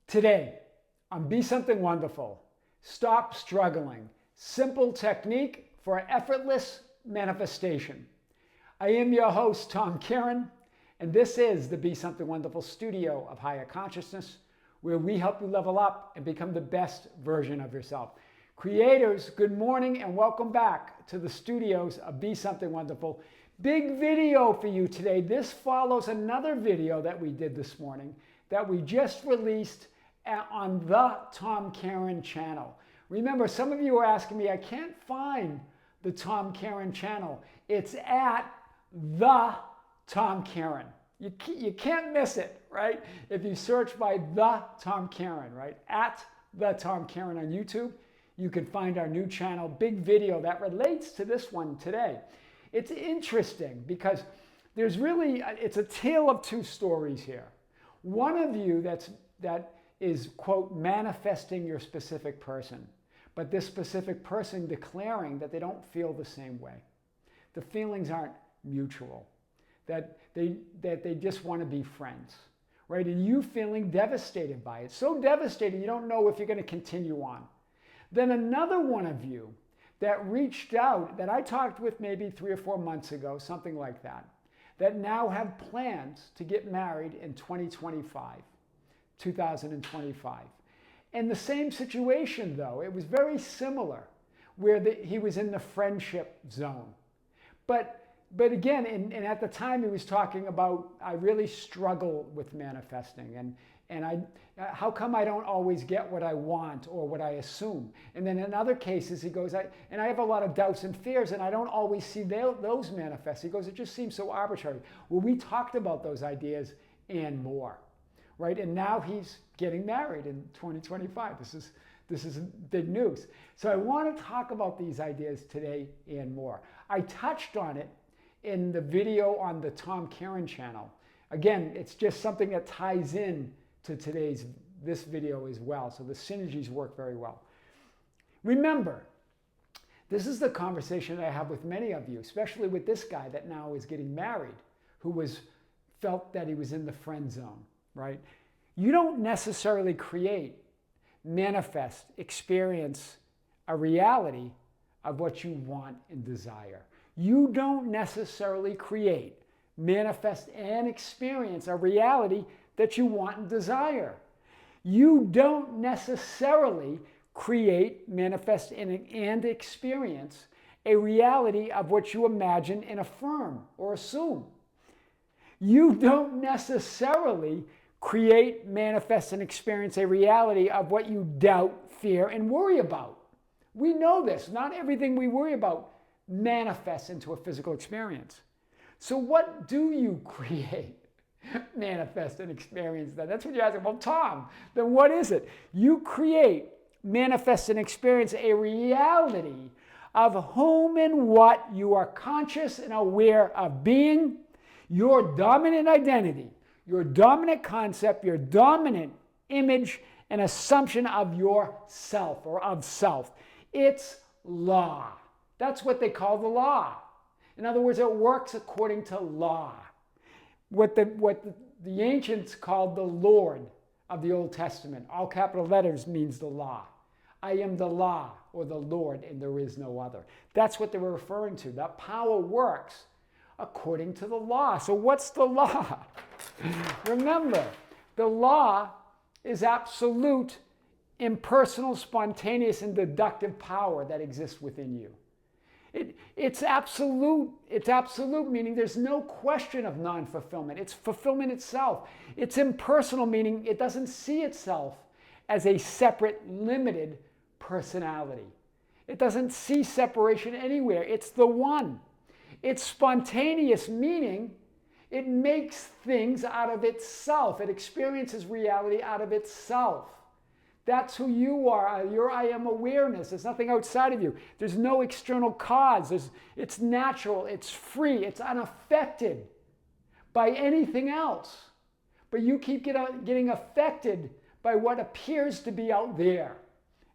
Today, on Be Something Wonderful, Stop Struggling, Simple Technique for Effortless Manifestation. I am your host, Tom Kearin, and this is the Be Something Wonderful studio of higher consciousness, where we help you level up and become the best version of yourself. Creators, good morning and welcome back to the studios of Be Something Wonderful. Big video for you today. This follows another video that we did this morning that we just released on the Tom Kearin channel. Remember, some of you are asking me, I can't find the Tom Kearin channel. It's at the Tom Kearin. You can't miss it, right? If you search by the Tom Kearin, right? At the Tom Kearin on YouTube, you can find our new channel, big video that relates to this one today. It's interesting because it's a tale of two stories here. One of you that is, quote, manifesting your specific person, but this specific person declaring that they don't feel the same way. The feelings aren't mutual, that they just want to be friends, right? And you feeling devastated by it, so devastated you don't know if you're going to continue on. Then another one of you that reached out, that I talked with maybe 3 or 4 months ago, something like that now have plans to get married in 2025. And the same situation, though, it was very similar, where he was in the friendship zone. But again, and at the time he was talking about, I really struggle with manifesting, and how come I don't always get what I want or what I assume? And then in other cases he goes, I have a lot of doubts and fears, and I don't always see those manifest. He goes, it just seems so arbitrary. Well, we talked about those ideas and more. Right? And now he's getting married in 2025. This is big news. So I want to talk about these ideas today and more. I touched on it in the video on the Tom Kearin channel. Again, it's just something that ties in to this video as well. So the synergies work very well. Remember, this is the conversation that I have with many of you, especially with this guy that now is getting married, who felt that he was in the friend zone. Right? You don't necessarily create, manifest, experience a reality of what you want and desire. You don't necessarily create, manifest, and experience a reality that you want and desire. You don't necessarily create, manifest, and experience a reality of what you imagine and affirm or assume. You don't necessarily create, manifest, and experience a reality of what you doubt, fear, and worry about. We know this. Not everything we worry about manifests into a physical experience. So what do you create, manifest, and experience then? That's what you're asking. Well, Tom, then what is it? You create, manifest, and experience a reality of whom and what you are conscious and aware of being, your dominant identity, your dominant concept, your dominant image and assumption of yourself or of self. It's law. That's what they call the law. In other words, it works according to law. What the ancients called the Lord of the Old Testament, all capital letters, means the law. I am the law, or the Lord, and there is no other. That's what they were referring to. That power works according to the law. So what's the law? Remember, the law is absolute, impersonal, spontaneous, and deductive power that exists within you. It's absolute, meaning there's no question of non-fulfillment. It's fulfillment itself. It's impersonal, meaning it doesn't see itself as a separate, limited personality. It doesn't see separation anywhere. It's the one. It's spontaneous, meaning it makes things out of itself. It experiences reality out of itself. That's who you are, your I am awareness. There's nothing outside of you. There's no external cause. It's natural, it's free, it's unaffected by anything else. But you keep getting affected by what appears to be out there.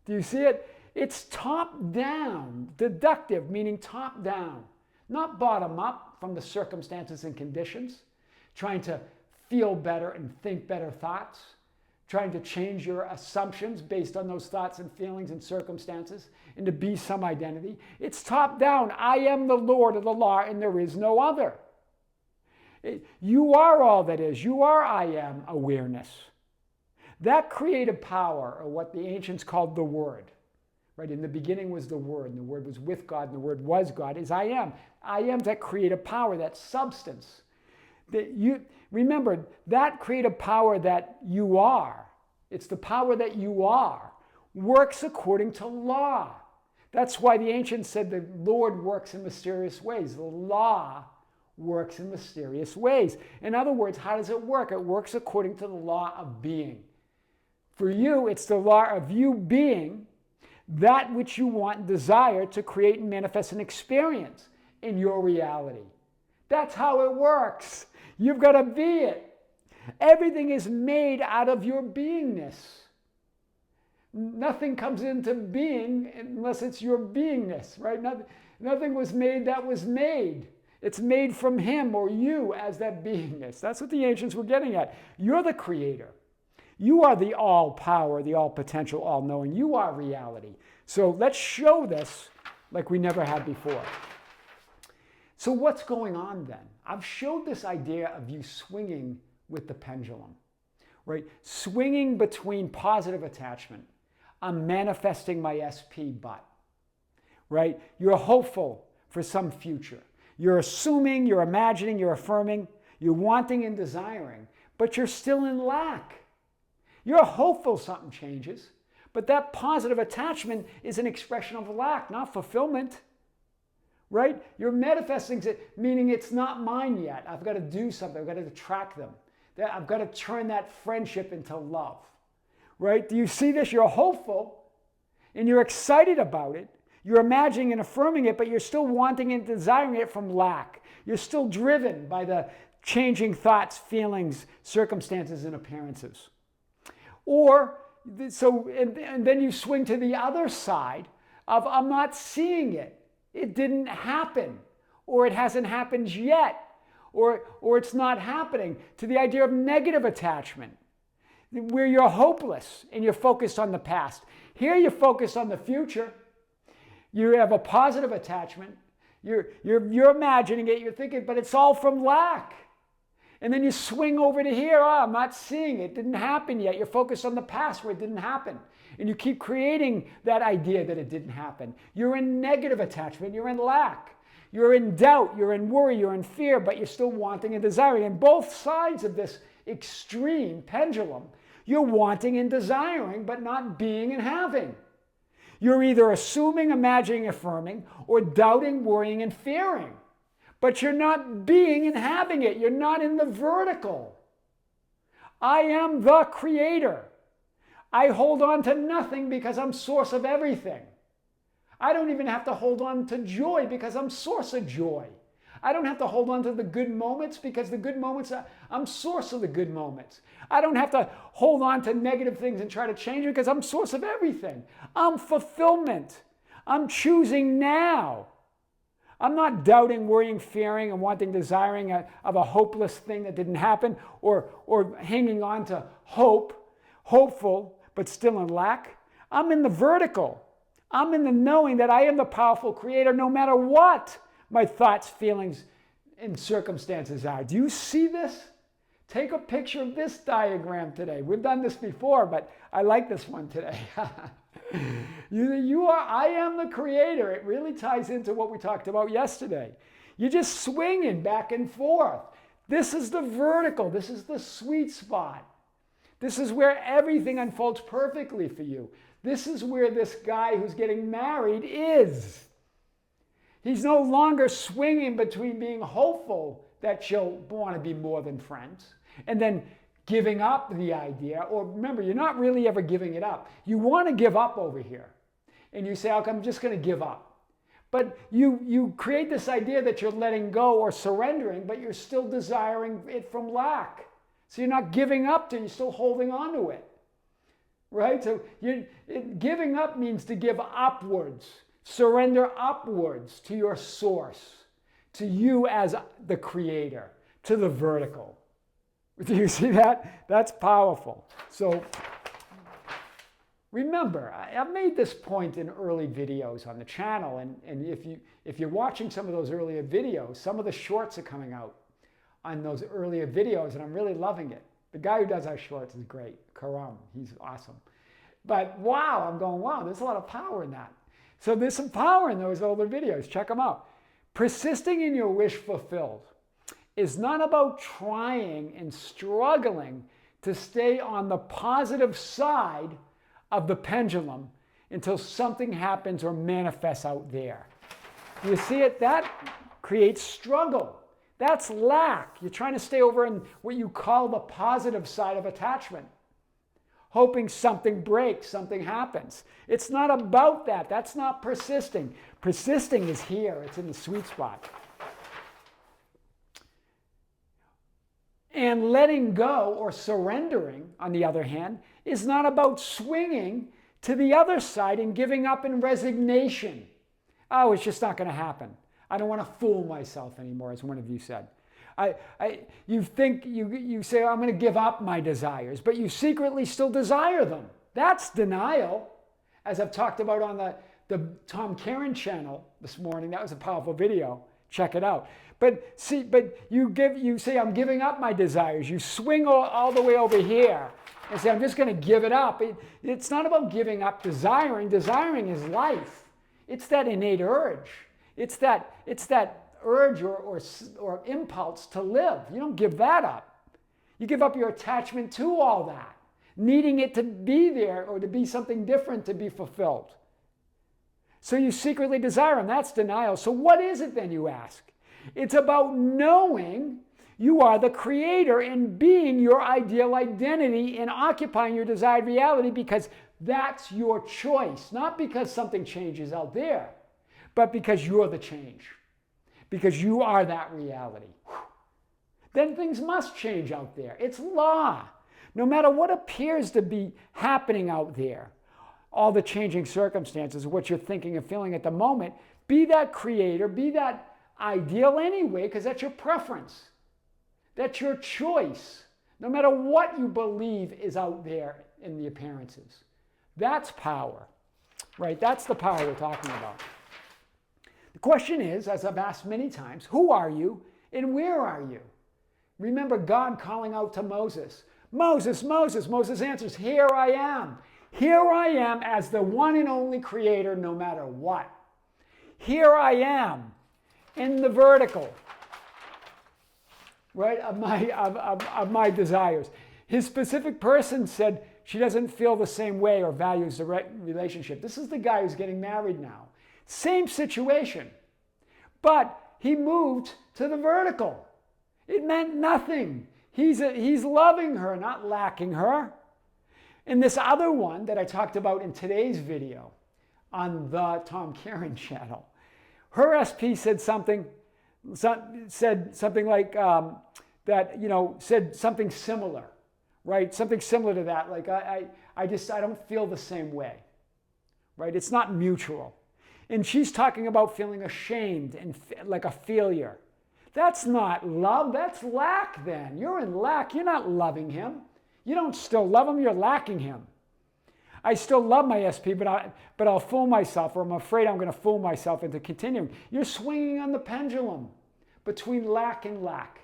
Do you see it? It's top down, deductive, meaning top down. Not bottom up from the circumstances and conditions, trying to feel better and think better thoughts, trying to change your assumptions based on those thoughts and feelings and circumstances and to be some identity. It's top down. I am the Lord of the law and there is no other. You are all that is. You are I am awareness. That creative power, or what the ancients called the Word, right? In the beginning was the Word, and the Word was with God, and the Word was God, is I am. I am that creative power, that substance. Remember, that creative power that you are, it's the power that you are, works according to law. That's why the ancients said the Lord works in mysterious ways. The law works in mysterious ways. In other words, how does it work? It works according to the law of being. For you, it's the law of you being that which you want and desire to create and manifest an experience in your reality. That's how it works. You've got to be it. Everything is made out of your beingness. Nothing comes into being unless it's your beingness, right? Nothing was made that was made. It's made from him or you as that beingness. That's what the ancients were getting at. You're the creator. You are the all power, the all potential, all knowing. You are reality. So let's show this like we never had before. So what's going on then? I've showed this idea of you swinging with the pendulum, right? Swinging between positive attachment. I'm manifesting my SP but, right? You're hopeful for some future. You're assuming, you're imagining, you're affirming, you're wanting and desiring, but you're still in lack. You're hopeful something changes, but that positive attachment is an expression of lack, not fulfillment, right? You're manifesting it, meaning it's not mine yet. I've got to do something. I've got to attract them. I've got to turn that friendship into love, right? Do you see this? You're hopeful and you're excited about it. You're imagining and affirming it, but you're still wanting and desiring it from lack. You're still driven by the changing thoughts, feelings, circumstances, and appearances. And then you swing to the other side of I'm not seeing it. It didn't happen, or it hasn't happened yet, or it's not happening, to the idea of negative attachment, where you're hopeless and you're focused on the past. Here you're focused on the future. You have a positive attachment. You're imagining it, you're thinking, but it's all from lack. And then you swing over to here, I'm not seeing it. It didn't happen yet. You're focused on the past where it didn't happen. And you keep creating that idea that it didn't happen. You're in negative attachment, you're in lack. You're in doubt, you're in worry, you're in fear, but you're still wanting and desiring. And both sides of this extreme pendulum, you're wanting and desiring, but not being and having. You're either assuming, imagining, affirming, or doubting, worrying, and fearing. But you're not being and having it. You're not in the vertical. I am the creator. I hold on to nothing because I'm source of everything. I don't even have to hold on to joy because I'm source of joy. I don't have to hold on to the good moments because the good moments, I'm source of the good moments. I don't have to hold on to negative things and try to change it because I'm source of everything. I'm fulfillment. I'm choosing now. I'm not doubting, worrying, fearing, and wanting, desiring of a hopeless thing that didn't happen, or hanging on to hope, hopeful, but still in lack. I'm in the vertical. I'm in the knowing that I am the powerful creator no matter what my thoughts, feelings, and circumstances are. Do you see this? Take a picture of this diagram today. We've done this before, but I like this one today. I am the creator. It really ties into what we talked about yesterday. You're just swinging back and forth. This is the vertical. This is the sweet spot. This is where everything unfolds perfectly for you. This is where this guy who's getting married is. He's no longer swinging between being hopeful that she'll want to be more than friends and then giving up the idea. Or remember, you're not really ever giving it up. You want to give up over here. And you say, okay, I'm just going to give up. But you create this idea that you're letting go or surrendering, but you're still desiring it from lack. So you're not giving up to it, you're still holding on to it. Right? So giving up means to give upwards. Surrender upwards to your source, to you as the creator, to the vertical. Do you see that? That's powerful. So remember, I've made this point in early videos on the channel, and if you're watching some of those earlier videos, some of the shorts are coming out on those earlier videos, and I'm really loving it. The guy who does our shorts is great, Kearin. He's awesome. But wow, I'm going, wow, there's a lot of power in that. So there's some power in those older videos. Check them out. Persisting in your wish fulfilled is not about trying and struggling to stay on the positive side of the pendulum until something happens or manifests out there. You see it? That creates struggle. That's lack. You're trying to stay over in what you call the positive side of attachment, hoping something breaks, something happens. It's not about that. That's not persisting. Persisting is here. It's in the sweet spot. And letting go or surrendering, on the other hand, is not about swinging to the other side and giving up in resignation. Oh, it's just not going to happen. I don't want to fool myself anymore, as one of you said. You say, I'm going to give up my desires, but you secretly still desire them. That's denial. As I've talked about on the Tom Kearin channel this morning, that was a powerful video. Check it out. But you say, I'm giving up my desires. You swing all the way over here and say, I'm just going to give it up. It's not about giving up desiring. Desiring is life. It's that innate urge. It's that urge or impulse to live. You don't give that up. You give up your attachment to all that, needing it to be there or to be something different to be fulfilled. So you secretly desire them. That's denial. So what is it then, you ask? It's about knowing you are the creator and being your ideal identity and occupying your desired reality, because that's your choice. Not because something changes out there, but because you're the change. Because you are that reality. Then things must change out there. It's law. No matter what appears to be happening out there, all the changing circumstances, what you're thinking and feeling at the moment, be that creator, be that ideal anyway, because that's your preference. That's your choice. No matter what you believe is out there in the appearances. That's power, right? That's the power we're talking about. The question is, as I've asked many times, who are you and where are you? Remember God calling out to Moses. Moses, Moses. Moses answers, here I am. Here I am as the one and only creator, no matter what. Here I am in the vertical, right, of my desires. His specific person said she doesn't feel the same way or values the relationship. This is the guy who's getting married now. Same situation, but he moved to the vertical. It meant nothing. He's loving her, not lacking her. And this other one that I talked about in today's video on the Tom Kearin channel, her SP said something like that, said something similar, right? Something similar to that. Like I don't feel the same way, right? It's not mutual. And she's talking about feeling ashamed and like a failure. That's not love, that's lack then. You're in lack, you're not loving him. You don't still love him, you're lacking him. I still love my SP, but I'll fool myself, or I'm afraid I'm going to fool myself into continuing. You're swinging on the pendulum between lack and lack,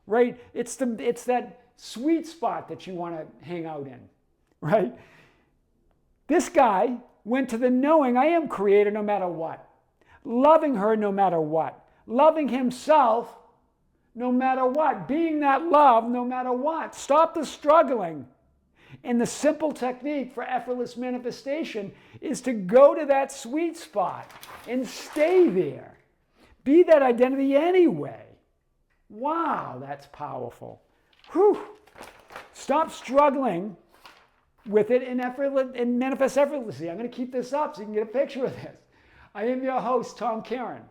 right? It's that sweet spot that you want to hang out in, right? This guy went to the knowing I am creator no matter what, loving her no matter what, loving himself no matter what, being that love no matter what. Stop the struggling. And the simple technique for effortless manifestation is to go to that sweet spot and stay there. Be that identity anyway. Wow, that's powerful. Whew. Stop struggling with it and manifest effortlessly. I'm going to keep this up so you can get a picture of this. I am your host, Tom Kearin,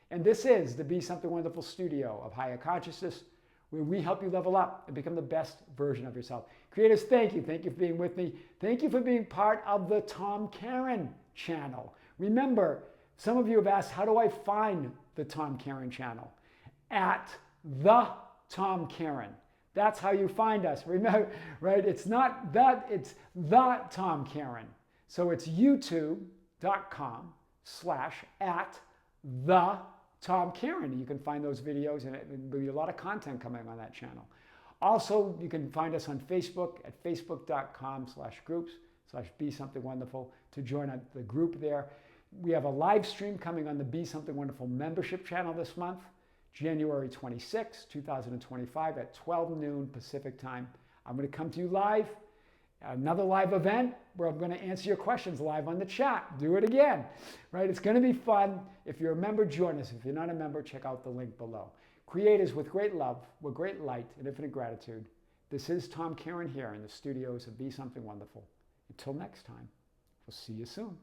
and this is the Be Something Wonderful studio of higher consciousness, where we help you level up and become the best version of yourself. Creators, thank you. Thank you for being with me. Thank you for being part of the Tom Kearin channel. Remember, some of you have asked, how do I find the Tom Kearin channel? At the Tom Kearin. That's how you find us. Remember, right? It's not that, it's the Tom Kearin. So it's youtube.com/@the Tom Kearin. You can find those videos, and there'll be a lot of content coming on that channel. Also, you can find us on Facebook at facebook.com/groups/Be Something Wonderful to join the group there. We have a live stream coming on the Be Something Wonderful membership channel this month, January 26, 2025 at 12 noon Pacific time. I'm going to come to you live, another live event where I'm going to answer your questions live on the chat. Do it again, right? It's going to be fun. If you're a member, join us. If you're not a member, check out the link below. Creators with great love, with great light and infinite gratitude. This is Tom Kearin here in the studios of Be Something Wonderful. Until next time, we'll see you soon.